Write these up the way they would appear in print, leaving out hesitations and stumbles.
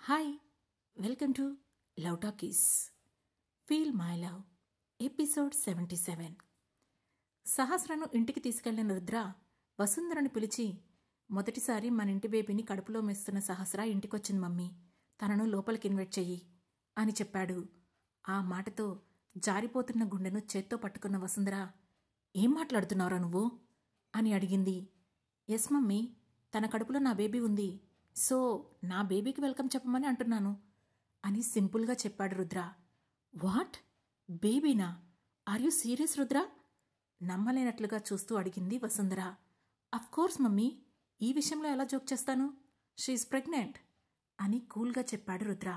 Hi, welcome to love talkies feel my love episode 77. సహస్రను ఇంటికి తీసుకెళ్లిన రుద్ర వసుంధరను పిలిచి, మొదటిసారి మన ఇంటి బేబీని కడుపులో మెస్తున్న సహస్ర ఇంటికొచ్చింది మమ్మీ, తనను లోపలికి ఇన్వైట్ చెయ్యి అని చెప్పాడు. ఆ మాటతో జారిపోతున్న గుండెను చేత్తో పట్టుకున్న వసుంధర, ఏం మాట్లాడుతున్నావురా నువ్వు అని అడిగింది. ఎస్ మమ్మీ, తన కడుపులో నా బేబీ ఉంది, సో నా బేబీకి వెల్కమ్ చెప్పమని అంటున్నాను అని సింపుల్గా చెప్పాడు రుద్ర. వాట్, బేబీనా? Are you serious Rudra? నమ్మలేనట్లుగా చూస్తూ అడిగింది వసుంధర. అఫ్కోర్స్ మమ్మీ, ఈ విషయంలో ఎలా జోక్ చేస్తాను, షీఈస్ ప్రెగ్నెంట్ అని కూల్గా చెప్పాడు రుద్ర.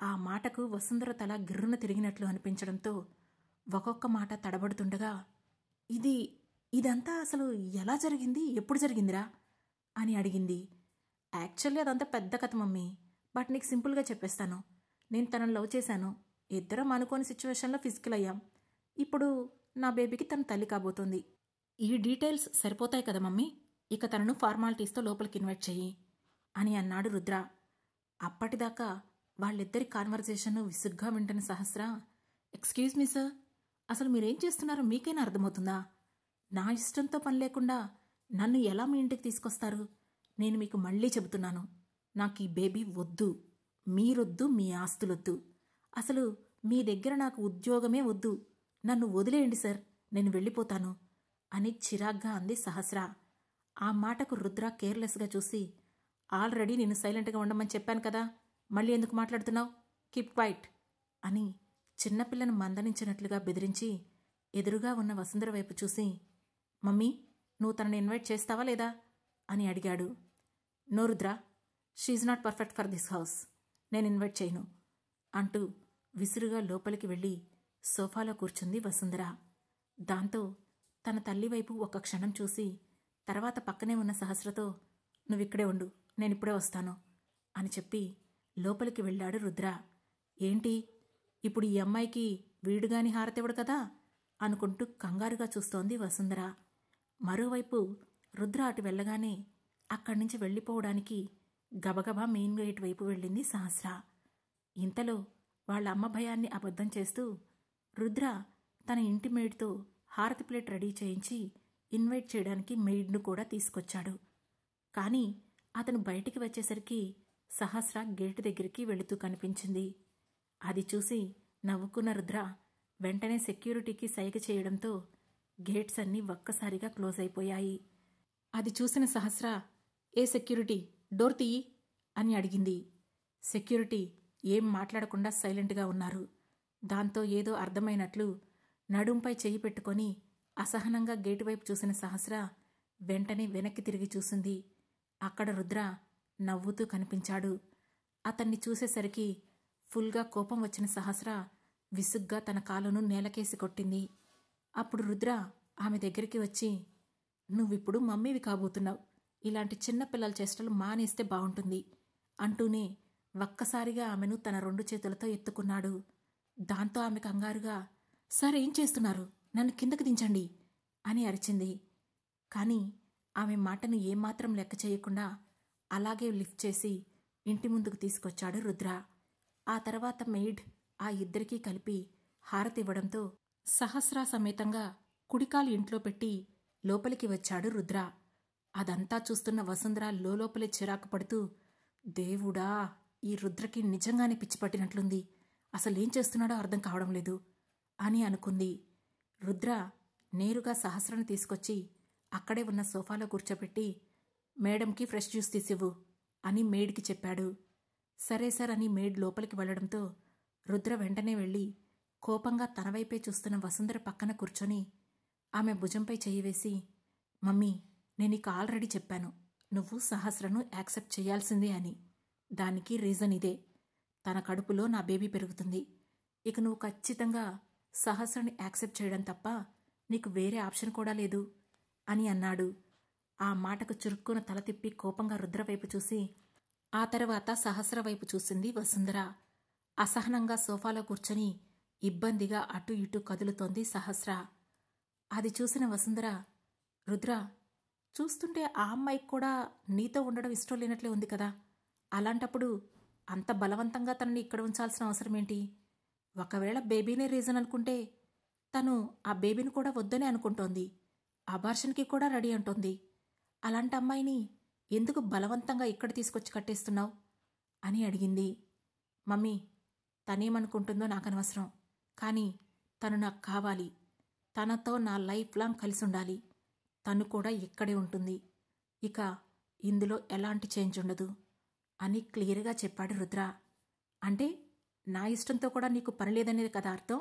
ఆ మాటకు వసుంధర తల గిర్రున తిరిగినట్లు అనిపించడంతో ఒక్కొక్క మాట తడబడుతుండగా, ఇదంతా అసలు ఎలా జరిగింది, ఎప్పుడు జరిగిందిరా అని అడిగింది. యాక్చువల్లీ అదంతా పెద్ద కథ మమ్మీ, బట్ నీకు సింపుల్గా చెప్పేస్తాను. నేను తనను లవ్ చేశాను, ఇద్దరం అనుకోని సిచ్యువేషన్లో ఫిజికల్ అయ్యాం. ఇప్పుడు నా బేబీకి తన తల్లి కాబోతోంది. ఈ డీటెయిల్స్ సరిపోతాయి కదా మమ్మీ, ఇక తనను ఫార్మాలిటీస్తో లోపలికి ఇన్వైట్ చెయ్యి అని అన్నాడు రుద్ర. అప్పటిదాకా వాళ్ళిద్దరి కాన్వర్జేషన్ విసుగ్గా వింటున్న సహస్ర, ఎక్స్క్యూజ్ మీ సార్, అసలు మీరేం చేస్తున్నారో మీకైనా అర్థమవుతుందా? నా ఇష్టంతో పని లేకుండా నన్ను ఎలా మీ ఇంటికి తీసుకొస్తారు? నేను మీకు మళ్ళీ చెబుతున్నాను, నాకు ఈ బేబీ వద్దు, మీరొద్దు, మీ ఆస్తులొద్దు, అసలు మీ దగ్గర నాకు ఉద్యోగమే వద్దు, నన్ను వదిలేయండి సార్, నేను వెళ్ళిపోతాను అని చిరాగ్గా అంది సహస్ర. ఆ మాటకు రుద్ర కేర్లెస్గా చూసి, ఆల్రెడీ నేను సైలెంట్గా ఉండమని చెప్పాను కదా, మళ్ళీ ఎందుకు మాట్లాడుతున్నావు, కీప్ క్వైట్ అని చిన్నపిల్లను మందలించినట్లుగా బెదిరించి ఎదురుగా ఉన్న వసుంధర వైపు చూసి, మమ్మీ, నువ్వు తనని ఇన్వైట్ చేస్తావా లేదా అని అడిగాడు. No Rudra, she not perfect for this house, నేను ఇన్వైట్ చేయను అంటూ విసురుగా లోపలికి వెళ్ళి సోఫాలో కూర్చుంది వసుంధర. దాంతో తన తల్లి వైపు ఒక క్షణం చూసి తర్వాత పక్కనే ఉన్న సహస్రతో, నువ్విక్కడే ఉండు, నేనిప్పుడే వస్తాను అని చెప్పి లోపలికి వెళ్ళాడు రుద్ర. ఏంటి, ఇప్పుడు ఈ అమ్మాయికి వీడుగాని హారతివ్వడు కదా అనుకుంటూ కంగారుగా చూస్తోంది వసుంధర. మరోవైపు రుద్ర అటు వెళ్ళగానే అక్కడి నుంచి వెళ్ళిపోవడానికి గబగబా మెయిన్ గేట్ వైపు వెళ్ళింది సహస్ర. ఇంతలో వాళ్ళ అమ్మ భయాన్ని అబద్ధం చేస్తూ రుద్ర తన ఇంటి మెయిడ్తో హారతి ప్లేట్ రెడీ చేయించి ఇన్వైట్ చేయడానికి మెయిడ్ను కూడా తీసుకొచ్చాడు. కానీ అతను బయటికి వచ్చేసరికి సహస్ర గేటు దగ్గరికి వెళుతూ కనిపించింది. అది చూసి నవ్వుకున్న రుద్ర వెంటనే సెక్యూరిటీకి సైగ చేయడంతో గేట్స్ అన్నీ ఒక్కసారిగా క్లోజ్ అయిపోయాయి. అది చూసిన సహస్ర, ఏ సెక్యూరిటీ, డోర్ తీయి అని అడిగింది. సెక్యూరిటీ ఏం మాట్లాడకుండా సైలెంట్గా ఉన్నారు. దాంతో ఏదో అర్థమైనట్లు నడుంపై చెయ్యి పెట్టుకొని అసహనంగా గేటు వైపు చూసిన సహస్ర వెంటనే వెనక్కి తిరిగి చూసింది. అక్కడ రుద్ర నవ్వుతూ కనిపించాడు. అతన్ని చూసేసరికి ఫుల్గా కోపం వచ్చిన సహస్ర విసుగ్గా తన కాలును నేలకేసి కొట్టింది. అప్పుడు రుద్ర ఆమె దగ్గరికి వచ్చి, నువ్విప్పుడు మమ్మీవి కాబోతున్నావు, ఇలాంటి చిన్నపిల్లల చేష్టలు మానేస్తే బాగుంటుంది అంటూనే ఒక్కసారిగా ఆమెను తన 2 చేతులతో ఎత్తుకున్నాడు. దాంతో ఆమె కంగారుగా, సార్ ఏం చేస్తున్నారు, నన్ను కిందకు దించండి అని అరిచింది. కానీ ఆమె మాటను ఏమాత్రం లెక్క చేయకుండా అలాగే లిఫ్ట్ చేసి ఇంటి ముందుకు తీసుకొచ్చాడు రుద్ర. ఆ తర్వాత మెయిడ్ ఆ ఇద్దరికీ కలిపి హారతి ఇవ్వడంతో సహస్ర సమేతంగా కుడికాలు ఇంట్లో పెట్టి లోపలికి వచ్చాడు రుద్ర. అదంతా చూస్తున్న వసుంధర లోపలే చిరాకు పడుతూ, దేవుడా, ఈ రుద్రకి నిజంగానే పిచ్చి పట్టినట్లుంది, అసలేం చేస్తున్నాడో అర్థం కావడం లేదు అని అనుకుంది. రుద్ర నేరుగా సహస్రను తీసుకొచ్చి అక్కడే ఉన్న సోఫాలో కూర్చోబెట్టి, మేడంకి ఫ్రెష్ జ్యూస్ తీసివ్వు అని మెయిడ్కి చెప్పాడు. సరే సార్ అని మెయిడ్ లోపలికి వెళ్లడంతో రుద్ర వెంటనే వెళ్ళి కోపంగా తన వైపే చూస్తున్న వసుంధర పక్కన కూర్చొని ఆమె భుజంపై చెయ్యి వేసి, మమ్మీ, నేను నీకు ఆల్రెడీ చెప్పాను, నువ్వు సహస్రను యాక్సెప్ట్ చేయాల్సిందే అని. దానికి రీజన్ ఇదే, తన కడుపులో నా బేబీ పెరుగుతుంది, ఇక నువ్వు ఖచ్చితంగా సహస్రని యాక్సెప్ట్ చేయడం తప్ప నీకు వేరే ఆప్షన్ కూడా లేదు అని అన్నాడు. ఆ మాటకు చురుక్కున తల తిప్పి కోపంగా రుద్ర వైపు చూసి ఆ తర్వాత సహస్ర వైపు చూసింది వసుంధర. అసహనంగా సోఫాలో కూర్చొని ఇబ్బందిగా అటు ఇటు కదులుతోంది సహస్ర. అది చూసిన వసుంధర, రుద్ర, చూస్తుంటే ఆ అమ్మాయికి కూడా నీతో ఉండడం ఇష్టం లేనట్లే ఉంది కదా, అలాంటప్పుడు అంత బలవంతంగా తనని ఇక్కడ ఉంచాల్సిన అవసరమేంటి? ఒకవేళ బేబీనే రీజన్ అనుకుంటే తను ఆ బేబీని కూడా వద్దనే అనుకుంటోంది. అబార్షన్కి కూడా రెడీ అంటోంది. అలాంటి అమ్మాయిని ఎందుకు బలవంతంగా ఇక్కడ తీసుకొచ్చి కట్టేస్తున్నావు అని అడిగింది. మమ్మీ, తనేమనుకుంటుందో నాకనవసరం. కానీ తను నాకు కావాలి. తనతో నా లైఫ్ లాంగ్ కలిసి ఉండాలి. తను కూడా ఇక్కడే ఉంటుంది. ఇక ఇందులో ఎలాంటి చేంజ్ ఉండదు అని క్లియర్గా చెప్పాడు రుద్ర. అంటే నా ఇష్టంతో కూడా నీకు పని లేదనేది కదా అర్థం?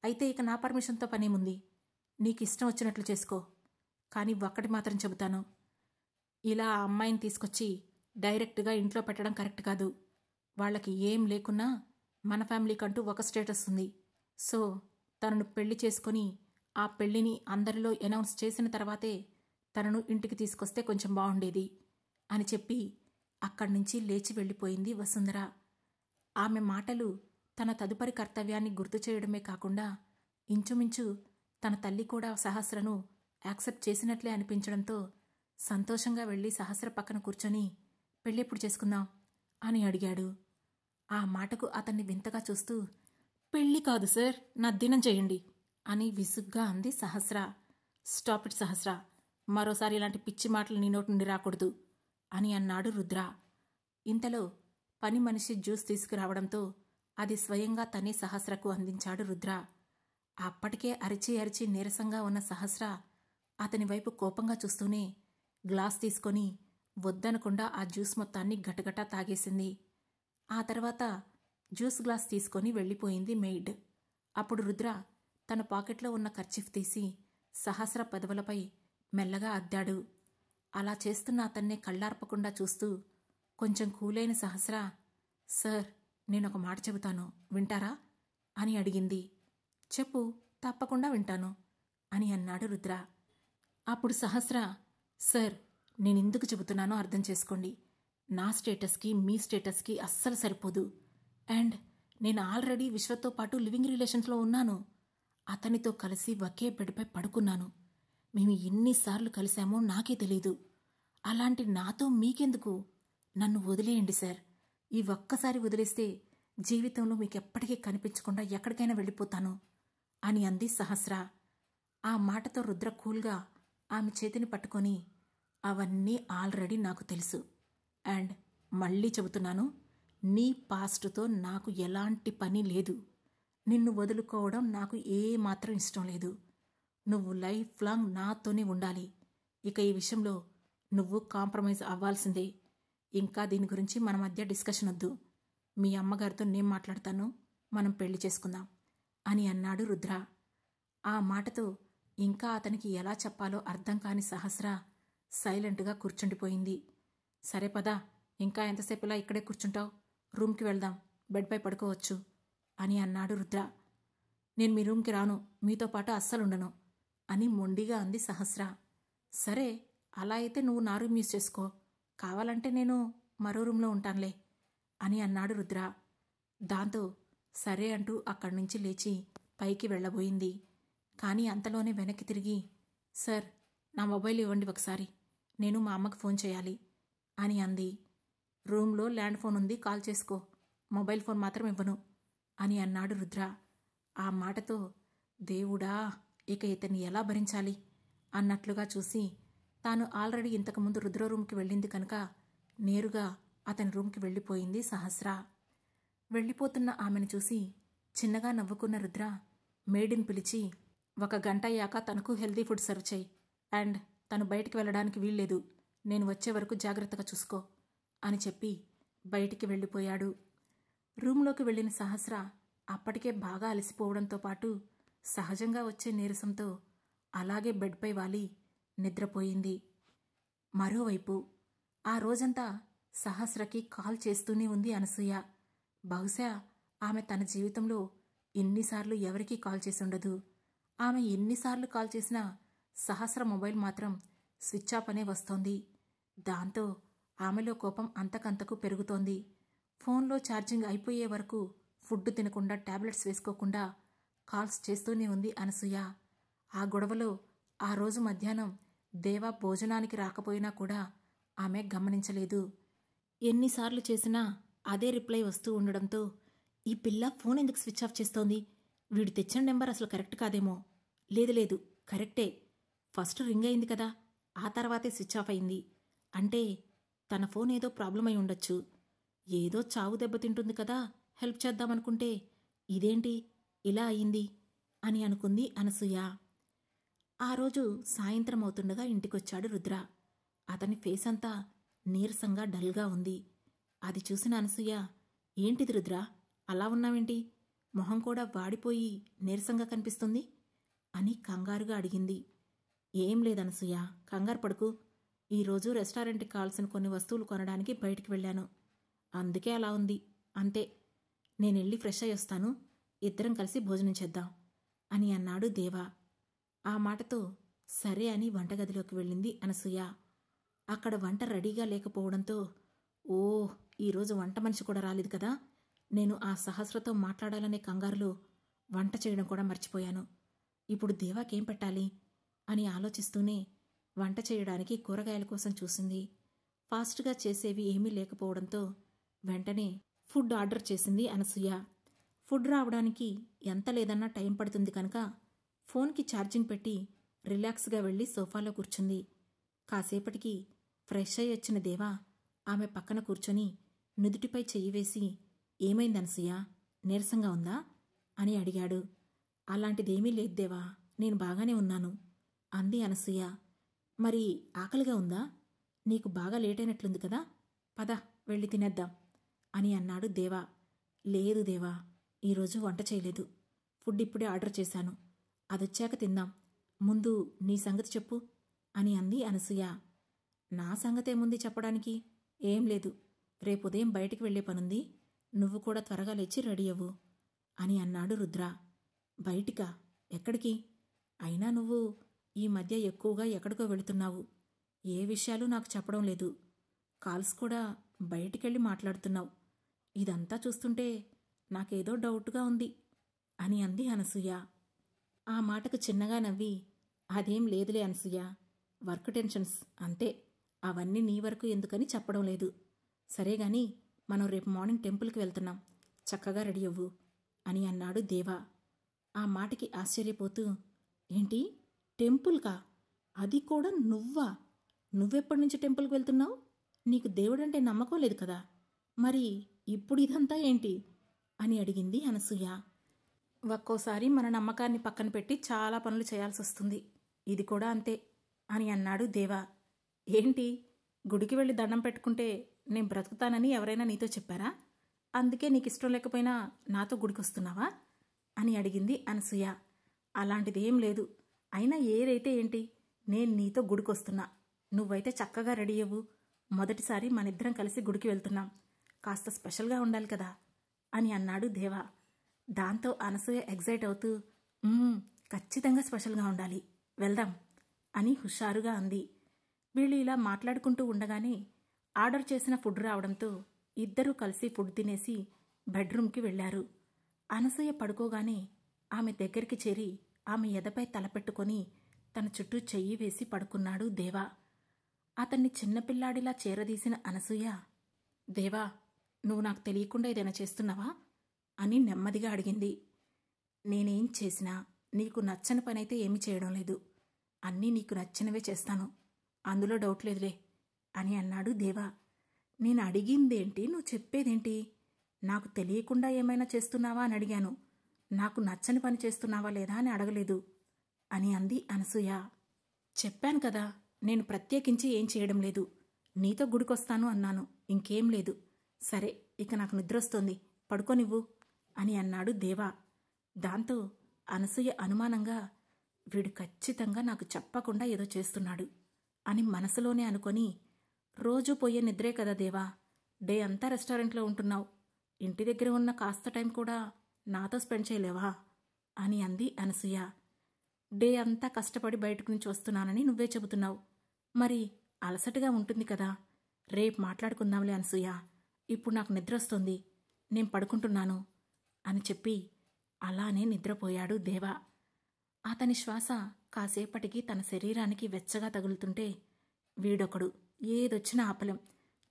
అయితే ఇక నా పర్మిషన్తో పనేముంది? నీకు ఇష్టం వచ్చినట్లు చేసుకో. కానీ ఒక్కటి మాత్రం చెబుతాను, ఇలా ఆ అమ్మాయిని తీసుకొచ్చి డైరెక్ట్గా ఇంట్లో పెట్టడం కరెక్ట్ కాదు. వాళ్ళకి ఏం లేకున్నా మన ఫ్యామిలీకంటూ ఒక స్టేటస్ ఉంది. సో తనను పెళ్లి చేసుకొని ఆ పెళ్లిని అందరిలో అనౌన్స్ చేసిన తర్వాతే తనను ఇంటికి తీసుకొస్తే కొంచెం బాగుండేది అని చెప్పి అక్కడి నుంచి లేచి వెళ్ళిపోయింది వసుంధర. ఆమె మాటలు తన తదుపరి కర్తవ్యాన్ని గుర్తు చేయడమే కాకుండా ఇంచుమించు తన తల్లి కూడా సహస్రను యాక్సెప్ట్ చేసినట్లే అనిపించడంతో సంతోషంగా వెళ్ళి సహస్ర పక్కన కూర్చొని పెళ్ళెప్పుడు చేసుకుందాం అని అడిగాడు. ఆ మాటకు అతన్ని వింతగా చూస్తూ, పెళ్ళి కాదు సార్, నా దినం చేయండి అని విసుగ్గా అంది సహస్ర. స్టాప్ ఇట్ సహస్ర, మరోసారి ఇలాంటి పిచ్చి మాటలు నీ నోటి నుండి రాకూడదు అని అన్నాడు రుద్ర. ఇంతలో పని మనిషి జ్యూస్ తీసుకురావడంతో అది స్వయంగా తనే సహస్రకు అందించాడు రుద్ర. అప్పటికే అరిచి అరిచి నీరసంగా ఉన్న సహస్ర అతని వైపు కోపంగా చూస్తూనే గ్లాస్ తీసుకొని వద్దనకుండా ఆ జ్యూస్ మొత్తాన్ని గటగటా తాగేసింది. ఆ తర్వాత జ్యూస్ గ్లాస్ తీసుకొని వెళ్ళిపోయింది మెయిడ్. అప్పుడు రుద్ర తన పాకెట్లో ఉన్న కర్చీఫ్ తీసి సహస్ర పెదవులపై మెల్లగా అద్దాడు. అలా చేస్తున్న అతన్నే కళ్ళార్పకుండా చూస్తూ కొంచెం కూలైన సహస్ర, సార్, నేనొక మాట చెబుతాను, వింటారా అని అడిగింది. చెప్పు, తప్పకుండా వింటాను అని అన్నాడు రుద్ర. అప్పుడు సహస్ర, సార్, నేనెందుకు చెబుతున్నానో అర్థం చేసుకోండి. నా స్టేటస్కి మీ స్టేటస్కి అస్సలు సరిపోదు. అండ్ నేను ఆల్రెడీ విశ్వతో పాటు లివింగ్ రిలేషన్స్లో ఉన్నాను. అతనితో కలిసి ఒకే బెడ్పై పడుకున్నాను. మేము ఎన్నిసార్లు కలిశామో నాకే తెలీదు. అలాంటి నాతో మీకెందుకు? నన్ను వదిలేయండి సార్. ఈ ఒక్కసారి వదిలేస్తే జీవితంలో మీకెప్పటికీ కనిపించకుండా ఎక్కడికైనా వెళ్ళిపోతాను అని అంది సహస్ర. ఆ మాటతో రుద్ర కూల్గా ఆమె చేతిని పట్టుకొని, అవన్నీ ఆల్రెడీ నాకు తెలుసు. అండ్ మళ్ళీ చెబుతున్నాను, నీ పాస్ట్తో నాకు ఎలాంటి పని లేదు. నిన్ను వదులుకోవడం నాకు ఏమాత్రం ఇష్టం లేదు. నువ్వు లైఫ్ లాంగ్ నాతోనే ఉండాలి. ఇక ఈ విషయంలో నువ్వు కాంప్రమైజ్ అవ్వాల్సిందే. ఇంకా దీని గురించి మన మధ్య డిస్కషన్ వద్దు. మీ అమ్మగారితో నేను మాట్లాడతాను, మనం పెళ్లి చేసుకుందాం అని అన్నాడు రుద్ర. ఆ మాటతో ఇంకా అతనికి ఎలా చెప్పాలో అర్థం కాని సహస్ర సైలెంట్గా కూర్చుండిపోయింది. సరే పదా, ఇంకా ఎంతసేపులా ఇక్కడే కూర్చుంటావు? రూమ్కి వెళ్దాం, బెడ్పై పడుకోవచ్చు అని అన్నాడు రుద్ర. నేను మీ రూమ్కి రాను, మీతో పాటు అస్సలుండను అని మొండిగా అంది సహస్ర. సరే, అలా అయితే నువ్వు నా రూమ్ యూజ్ చేసుకో, కావాలంటే నేను మరో రూమ్లో ఉంటానులే అని అన్నాడు రుద్ర. దాంతో సరే అంటూ అక్కడి నుంచి లేచి పైకి వెళ్ళబోయింది. కానీ అంతలోనే వెనక్కి తిరిగి, సార్, నా మొబైల్ ఇవ్వండి ఒకసారి, నేను మా అమ్మకు ఫోన్ చేయాలి అని అంది. రూమ్లో ల్యాండ్ ఫోన్ ఉంది, కాల్ చేసుకో, మొబైల్ ఫోన్ మాత్రం ఇవ్వను అని అన్నాడు రుద్ర. ఆ మాటతో దేవుడా, ఇక ఇతన్ని ఎలా భరించాలి అన్నట్లుగా చూసి తాను ఆల్రెడీ ఇంతకుముందు రుద్ర రూమ్కి వెళ్ళింది కనుక నేరుగా అతని రూమ్కి వెళ్ళిపోయింది సహస్ర. వెళ్ళిపోతున్న ఆమెను చూసి చిన్నగా నవ్వుకున్న రుద్ర మేడిని పిలిచి, 1 గంట అయ్యాక తనకు హెల్దీ ఫుడ్ సర్వ్ చేయి. అండ్ తను బయటికి వెళ్ళడానికి వీల్లేదు, నేను వచ్చే వరకు జాగ్రత్తగా చూసుకో అని చెప్పి బయటికి వెళ్ళిపోయాడు. రూమ్లోకి వెళ్ళిన సహస్ర అప్పటికే బాగా అలసిపోవడంతో పాటు సహజంగా వచ్చే నీరసంతో అలాగే బెడ్పై వాలి నిద్రపోయింది. మరోవైపు ఆ రోజంతా సహస్రకి కాల్ చేస్తూనే ఉంది అనసూయ. బహుశా ఆమె తన జీవితంలో ఎన్నిసార్లు ఎవరికీ కాల్ చేసి ఉండదు. ఆమె ఎన్నిసార్లు కాల్ చేసినా సహస్ర మొబైల్ మాత్రం స్విచ్ ఆఫ్ అనే వస్తోంది. దాంతో ఆమెలో కోపం అంతకంతకు పెరుగుతోంది. ఫోన్లో ఛార్జింగ్ అయిపోయే వరకు ఫుడ్ తినకుండా టాబ్లెట్స్ వేసుకోకుండా కాల్స్ చేస్తూనే ఉంది అనసూయ. ఆ గొడవలో ఆ రోజు మధ్యాహ్నం దేవా భోజనానికి రాకపోయినా కూడా ఆమె గమనించలేదు. ఎన్నిసార్లు చేసినా అదే రిప్లై వస్తూ ఉండడంతో ఈ పిల్ల ఫోన్ ఎందుకు స్విచ్ ఆఫ్ చేస్తోంది? వీడు తెచ్చిన నెంబర్ అసలు కరెక్ట్ కాదేమో. లేదు కరెక్టే. ఫస్ట్ రింగ్ అయింది కదా, ఆ తర్వాతే స్విచ్ ఆఫ్ అయింది. అంటే తన ఫోన్ ఏదో ప్రాబ్లం అయి ఉండొచ్చు. ఏదో చావు దెబ్బతింటుంది కదా, హెల్ప్ చేద్దామనుకుంటే ఇదేంటి ఇలా అయింది అని అనుకుంది అనసూయ. ఆ రోజు సాయంత్రం అవుతుండగా ఇంటికొచ్చాడు రుద్ర. అతని ఫేస్ అంతా నీరసంగా డల్గా ఉంది. అది చూసిన అనసూయ, ఏంటిది రుద్ర, అలా ఉన్నావేంటి? మొహం కూడా వాడిపోయి నీరసంగా కనిపిస్తుంది అని కంగారుగా అడిగింది. ఏం లేదనసూయ, కంగారు పడుకు. ఈరోజు రెస్టారెంట్కి కావాల్సిన కొన్ని వస్తువులు కొనడానికి బయటికి వెళ్ళాను. అందుకే అలా ఉంది, అంతే. నేనెళ్ళి ఫ్రెష్ అయ్యి వస్తాను, ఇద్దరం కలిసి భోజనం చేద్దాం అని అన్నాడు దేవా. ఆ మాటతో సరే అని వంటగదిలోకి వెళ్ళింది అనసూయ. అక్కడ వంట రెడీగా లేకపోవడంతో, ఓ ఈరోజు వంట మనిషి కూడా రాలేదు కదా, నేను ఆ సహస్రతో మాట్లాడాలనే కంగారులో వంట చేయడం కూడా మర్చిపోయాను. ఇప్పుడు దేవాకేం పెట్టాలి అని ఆలోచిస్తూనే వంట చేయడానికి కూరగాయల కోసం చూసింది. ఫాస్ట్గా చేసేవి ఏమీ లేకపోవడంతో వెంటనే ఫుడ్ ఆర్డర్ చేసింది అనసూయ. ఫుడ్ రావడానికి ఎంత లేదన్నా టైం పడుతుంది కనుక ఫోన్కి ఛార్జింగ్ పెట్టి రిలాక్స్గా వెళ్ళి సోఫాలో కూర్చుంది. కాసేపటికి ఫ్రెష్ అయ్యి వచ్చిన దేవా ఆమె పక్కన కూర్చొని నుదుటిపై చెయ్యి వేసి, ఏమైంది అనసూయ, నీరసంగా ఉందా అని అడిగాడు. అలాంటిదేమీ లేదు దేవా, నేను బాగానే ఉన్నాను అంది అనసూయ. మరి ఆకలిగా ఉందా? నీకు బాగా లేట్ అయినట్లుంది కదా, పద వెళ్ళి తినేద్దాం అని అన్నాడు దేవా. లేదు దేవా, ఈరోజు వంట చేయలేదు. ఫుడ్ ఇప్పుడే ఆర్డర్ చేశాను, అదొచ్చాక తిందాం. ముందు నీ సంగతి చెప్పు అని అంది అనసూయ. నా సంగతేముంది చెప్పడానికి? ఏం లేదు, రేపు ఉదయం బయటికి వెళ్లే పనుంది, నువ్వు కూడా త్వరగా లేచి రెడీ అవ్వు అని అన్నాడు రుద్ర. బయటికా? ఎక్కడికి? అయినా నువ్వు ఈ మధ్య ఎక్కువగా ఎక్కడికో వెళుతున్నావు. ఏ విషయాలు నాకు చెప్పడం లేదు. కాల్స్ కూడా బయటికెళ్ళి మాట్లాడుతున్నావు. ఇదంతా చూస్తుంటే నాకేదో డౌట్గా ఉంది అని అంది అనసూయ. ఆ మాటకు చిన్నగా నవ్వి, అదేం లేదులే అనసూయ, వర్క్ టెన్షన్స్ అంతే, అవన్నీ నీ వరకు ఎందుకని చెప్పడం లేదు. సరేగాని మనం రేపు మార్నింగ్ టెంపుల్కి వెళ్తున్నాం, చక్కగా రెడీ అవ్వు అని అన్నాడు దేవా. ఆ మాటకి ఆశ్చర్యపోతూ, ఏంటి టెంపుల్కా? అది కూడా నువ్వా? నువ్వెప్పటి నుంచి టెంపుల్కి వెళ్తున్నావు? నీకు దేవుడంటే నమ్మకం లేదు కదా, మరి ఇప్పుడు ఇదంతా ఏంటి అని అడిగింది అనసూయ. ఒక్కోసారి మన నమ్మకాన్ని పక్కన పెట్టి చాలా పనులు చేయాల్సి వస్తుంది, ఇది కూడా అంతే అని అన్నాడు దేవా. ఏంటి, గుడికి వెళ్ళి దండం పెట్టుకుంటే నేను బ్రతుకుతానని ఎవరైనా నీతో చెప్పారా? అందుకే నీకు ఇష్టం లేకపోయినా నాతో గుడికి వస్తున్నావా అని అడిగింది అనసూయ. అలాంటిదేం లేదు, అయినా ఏదైతే ఏంటి, నేను నీతో గుడికి వస్తున్నా, నువ్వైతే చక్కగా రెడీ అవ్వు. మొదటిసారి మనిద్దరం కలిసి గుడికి వెళ్తున్నాం, కాస్త స్పెషల్గా ఉండాలి కదా అని అన్నాడు దేవా. దాంతో అనసూయ ఎగ్జైట్ అవుతూ, ఖచ్చితంగా స్పెషల్గా ఉండాలి, వెళ్దాం అని హుషారుగా అంది. వీళ్ళు ఇలా మాట్లాడుకుంటూ ఉండగానే ఆర్డర్ చేసిన ఫుడ్ రావడంతో ఇద్దరూ కలిసి ఫుడ్ తినేసి బెడ్రూమ్కి వెళ్లారు. అనసూయ పడుకోగానే ఆమె దగ్గరికి చేరి ఆమె ఎదపై తలపెట్టుకొని తన చుట్టూ చెయ్యి వేసి పడుకున్నాడు దేవా. అతన్ని చిన్నపిల్లాడిలా చేరదీసిన అనసూయ, దేవా, నువ్వు నాకు తెలియకుండా ఏదైనా చేస్తున్నావా అని నెమ్మదిగా అడిగింది. నేనేం చేసినా నీకు నచ్చని పనైతే ఏమీ చేయడం లేదు, అన్నీ నీకు నచ్చినవే చేస్తాను, అందులో డౌట్ లేదులే అని అన్నాడు దేవా. నేను అడిగిందేంటి, నువ్వు చెప్పేదేంటి? నాకు తెలియకుండా ఏమైనా చేస్తున్నావా అని అడిగాను, నాకు నచ్చని పని చేస్తున్నావా లేదా అని అడగలేదు అని అంది అనసూయ. చెప్పాను కదా, నేను ప్రత్యేకించి ఏం చేయడం లేదు, నీతో గుడికొస్తాను అన్నాను, ఇంకేం లేదు. సరే, ఇక నాకు నిద్రొస్తోంది, పడుకోనివ్వు అని అన్నాడు దేవా. దాంతో అనసూయ అనుమానంగా, వీడు ఖచ్చితంగా నాకు చెప్పకుండా ఏదో చేస్తున్నాడు అని మనసులోనే అనుకొని, రోజూ పోయే నిద్రే కదా దేవా, డే అంతా రెస్టారెంట్లో ఉంటున్నావు, ఇంటి దగ్గర ఉన్న కాస్త టైం కూడా నాతో స్పెండ్ చేయలేవా అని అంది అనసూయ. డే అంతా కష్టపడి బయటకు నుంచి వస్తున్నానని నువ్వే చెబుతున్నావు, మరి అలసటగా ఉంటుంది కదా, రేపు మాట్లాడుకుందాంలే అనసూయ, ఇప్పుడు నాకు నిద్రొస్తుంది, నేను పడుకుంటున్నాను అని చెప్పి అలానే నిద్రపోయాడు దేవా. అతని శ్వాస కాసేపటికి తన శరీరానికి వెచ్చగా తగులుతుంటే, వీడొకడు ఏదొచ్చినా ఆపలేం,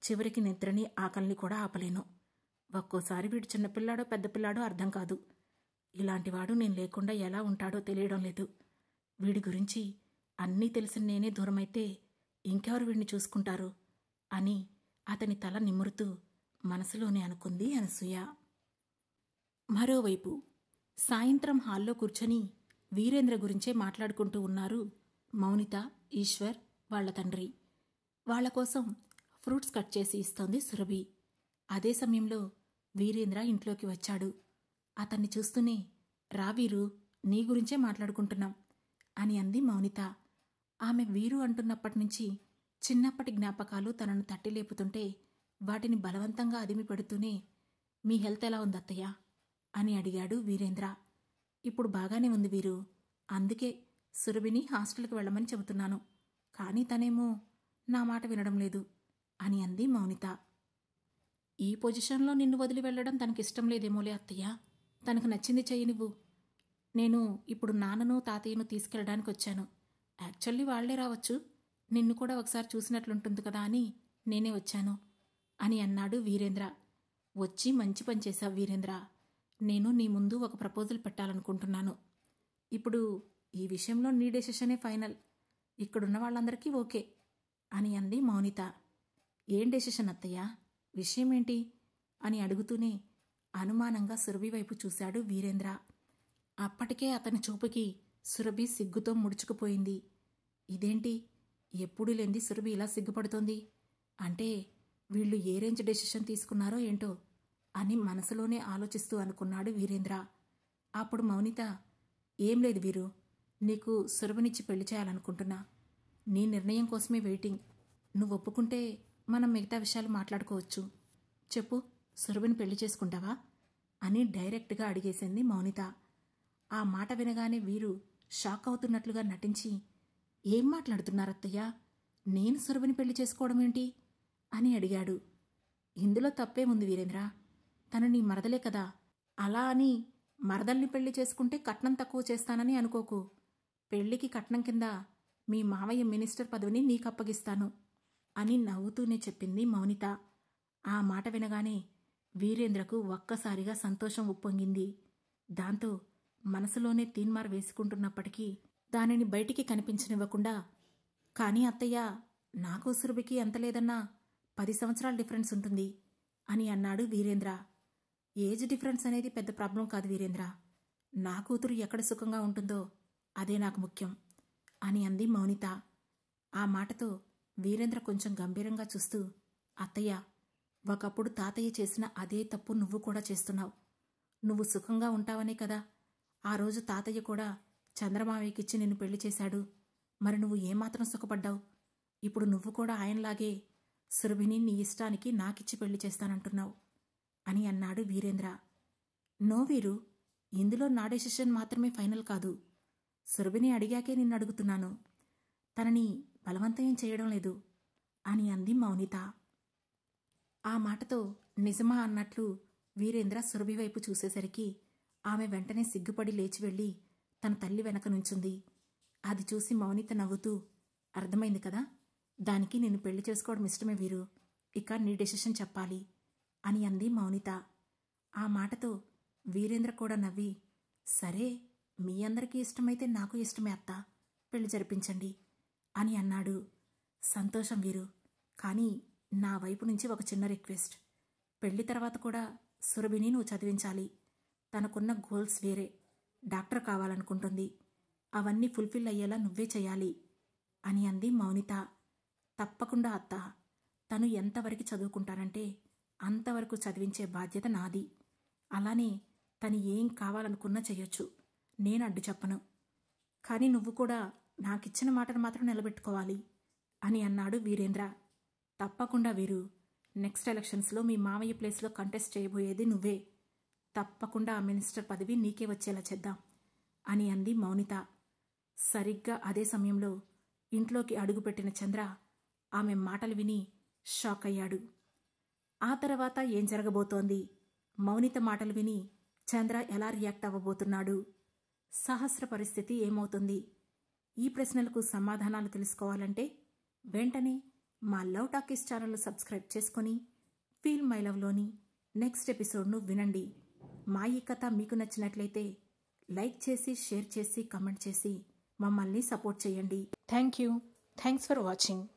చివరికి నిద్రని ఆకలిని కూడా ఆపలేను ఒక్కోసారి వీడు చిన్నపిల్లాడో పెద్ద పిల్లాడో అర్థం కాదు. ఇలాంటివాడు నేను లేకుండా ఎలా ఉంటాడో తెలియడం లేదు. వీడి గురించి అన్నీ తెలిసిన నేనే దూరమైతే ఇంకెవరు వీడిని చూసుకుంటారు అని అతని తల నిమురుతూ మనసులోనే అనుకుంది అనసూయ. మరోవైపు సాయంత్రం హాల్లో కూర్చొని వీరేంద్ర గురించే మాట్లాడుకుంటూ ఉన్నారు మౌనిత, ఈశ్వర్, వాళ్ల తండ్రి. వాళ్ల కోసం ఫ్రూట్స్ కట్ చేసి ఇస్తోంది సురభి. అదే సమయంలో వీరేంద్ర ఇంట్లోకి వచ్చాడు. అతన్ని చూస్తూనే, రా వీరు, నీ గురించే మాట్లాడుకుంటున్నాం అని అంది మౌనిత. ఆమె వీరు అంటున్నప్పటినుంచి చిన్నప్పటి జ్ఞాపకాలు తనను తట్టి లేపుతుంటే వాటిని బలవంతంగా అదిమి పెడుతూనే, మీ హెల్త్ ఎలా ఉంది అత్తయ్య అని అడిగాడు వీరేంద్ర. ఇప్పుడు బాగానే ఉంది వీరు, అందుకే సురభిని హాస్టల్కి వెళ్ళమని చెబుతున్నాను. కానీ తనేమో నా మాట వినడం లేదు అని అంది మౌనిత. ఈ పొజిషన్లో నిన్ను వదిలి వెళ్ళడం తనకిష్టం లేదేమోలే అత్తయ్య. తనకు నచ్చింది చెయ్యి నువ్వు. నేను ఇప్పుడు నాన్నను తాతయ్యను తీసుకెళ్ళడానికి వచ్చాను. యాక్చువల్లీ వాళ్లే రావచ్చు, నిన్ను కూడా ఒకసారి చూసినట్లుంటుంది కదా అని నేనే వచ్చాను అని అన్నాడు వీరేంద్ర. వచ్చి మంచి పని చేశావు వీరేంద్ర. నేను నీ ముందు ఒక ప్రపోజల్ పెట్టాలనుకుంటున్నాను. ఇప్పుడు ఈ విషయంలో నీ డెసిషనే ఫైనల్. ఇక్కడున్న వాళ్ళందరికీ ఓకే అని అంది మౌనిత. ఏం డెసిషన్ అత్తయ్య, విషయమేంటి అని అడుగుతూనే అనుమానంగా సురభి వైపు చూశాడు వీరేంద్ర. అప్పటికే అతని చూపుకి సురభి సిగ్గుతో ముడుచుకుపోయింది. ఇదేంటి, ఎప్పుడూ లేంది సురభి ఇలా సిగ్గుపడుతోంది అంటే వీళ్ళు ఏ రేంజ్ డెసిషన్ తీసుకున్నారో ఏంటో అని మనసులోనే ఆలోచిస్తూ అనుకున్నాడు వీరేంద్ర. అప్పుడు మౌనిత, ఏం లేదు వీరు, నీకు సురభినిచ్చి పెళ్లి చేయాలనుకుంటున్నా. నీ నిర్ణయం కోసమే వెయిటింగ్. నువ్వు ఒప్పుకుంటే మనం మిగతా విషయాలు మాట్లాడుకోవచ్చు. చెప్పు, సురభిని పెళ్లి చేసుకుంటావా అని డైరెక్ట్గా అడిగేసింది మౌనిత. ఆ మాట వినగానే వీరు షాక్ అవుతున్నట్లుగా నటించి, ఏం మాట్లాడుతున్నారత్తయ్య, నేను సురభిని పెళ్లి చేసుకోవడం ఏంటి అని అడిగాడు. ఇందులో తప్పేముంది వీరేంద్ర, తను నీ మరదలే కదా. అలా అని మరదల్ని పెళ్లి చేసుకుంటే కట్నం తక్కువ చేస్తానని అనుకోకు. పెళ్లికి కట్నం కింద మీ మావయ్య మినిస్టర్ పదవిని నీకప్పగిస్తాను అని నవ్వుతూనే చెప్పింది మౌనిత. ఆ మాట వినగానే వీరేంద్రకు ఒక్కసారిగా సంతోషం ఉప్పొంగింది. దాంతో మనసులోనే తీన్మార్ వేసుకుంటున్నప్పటికీ దానిని బయటికి కనిపించనివ్వకుండా, కానీ అత్తయ్య, నాకు సురభికి ఎంత లేదన్నా 10 సంవత్సరాల డిఫరెన్స్ ఉంటుంది అని అన్నాడు వీరేంద్ర. ఏజ్ డిఫరెన్స్ అనేది పెద్ద ప్రాబ్లం కాదు వీరేంద్ర. నా కూతురు ఎక్కడ సుఖంగా ఉంటుందో అదే నాకు ముఖ్యం అని అంది మౌనిత. ఆ మాటతో వీరేంద్ర కొంచెం గంభీరంగా చూస్తూ, అత్తయ్య, ఒకప్పుడు తాతయ్య చేసిన అదే తప్పు నువ్వు కూడా చేస్తున్నావు. నువ్వు సుఖంగా ఉంటావనే కదా ఆ రోజు తాతయ్య కూడా చంద్రమావయ్యకిచ్చి నిన్ను పెళ్లి చేశాడు. మరి నువ్వు ఏమాత్రం సుఖపడ్డావు? ఇప్పుడు నువ్వు కూడా ఆయనలాగే సురభిని నీ ఇష్టానికి నాకిచ్చి పెళ్లి చేస్తానంటున్నావు అని అన్నాడు వీరేంద్ర. నో వీరు, ఇందులో నా డెసిషన్ మాత్రమే ఫైనల్ కాదు. సురభిని అడిగాకే నిన్ను అడుగుతున్నాను. తనని బలవంతం చేయడం లేదు అని అంది మౌనిత. ఆ మాటతో నిజమా అన్నట్లు వీరేంద్ర సురభి వైపు చూసేసరికి ఆమె వెంటనే సిగ్గుపడి లేచి వెళ్ళి తన తల్లి వెనక నుంచుంది. అది చూసి మౌనిత నవ్వుతూ, అర్థమైంది కదా, దానికి నిన్ను పెళ్లి చేసుకోవడం ఇష్టమే వీరు. ఇక నీ డెసిషన్ చెప్పాలి అని అంది మౌనిత. ఆ మాటతో వీరేంద్ర కూడా నవ్వి, సరే, మీ అందరికీ ఇష్టమైతే నాకు ఇష్టమే అత్త, పెళ్లి జరిపించండి అని అన్నాడు. సంతోషం వీరు, కానీ నా వైపు నుంచి ఒక చిన్న రిక్వెస్ట్. పెళ్లి తర్వాత కూడా సురభిని నువ్వు చదివించాలి. తనకున్న గోల్స్ వేరే, డాక్టర్ కావాలనుకుంటుంది. అవన్నీ ఫుల్ఫిల్ అయ్యేలా నువ్వే చేయాలి అని అంది మౌనిత. తప్పకుండా అత్త, తను ఎంతవరకు చదువుకుంటానంటే అంతవరకు చదివించే బాధ్యత నాది. అలానే తను ఏం కావాలనుకున్నా చెయ్యొచ్చు, నేను అడ్డు చెప్పను. కానీ నువ్వు కూడా నాకిచ్చిన మాటను మాత్రం నిలబెట్టుకోవాలి అని అన్నాడు వీరేంద్ర. తప్పకుండా వీరు, నెక్స్ట్ ఎలక్షన్స్లో మీ మామయ్య ప్లేస్లో కంటెస్ట్ చేయబోయేది నువ్వే. తప్పకుండా ఆ మినిస్టర్ పదవి నీకే వచ్చేలా చేద్దాం అని అంది మౌనిత. సరిగ్గా అదే సమయంలో ఇంట్లోకి అడుగుపెట్టిన చంద్ర ఆమె మాటలు విని షాక్ అయ్యాడు. ఆ తర్వాత ఏం జరగబోతోంది? మౌనిత మాటలు విని చంద్ర ఎలా రియాక్ట్ అవ్వబోతున్నాడు? సహస్ర పరిస్థితి ఏమవుతుంది? ఈ ప్రశ్నలకు సమాధానాలు తెలుసుకోవాలంటే వెంటనే మా లవ్ టాకీస్ ఛానల్ను సబ్స్క్రైబ్ చేసుకొని ఫీల్ మై లవ్లోని నెక్స్ట్ ఎపిసోడ్ను వినండి. మా ఈ కథ మీకు నచ్చినట్లయితే లైక్ చేసి, షేర్ చేసి, కమెంట్ చేసి మమ్మల్ని సపోర్ట్ చేయండి. Thanks for watching.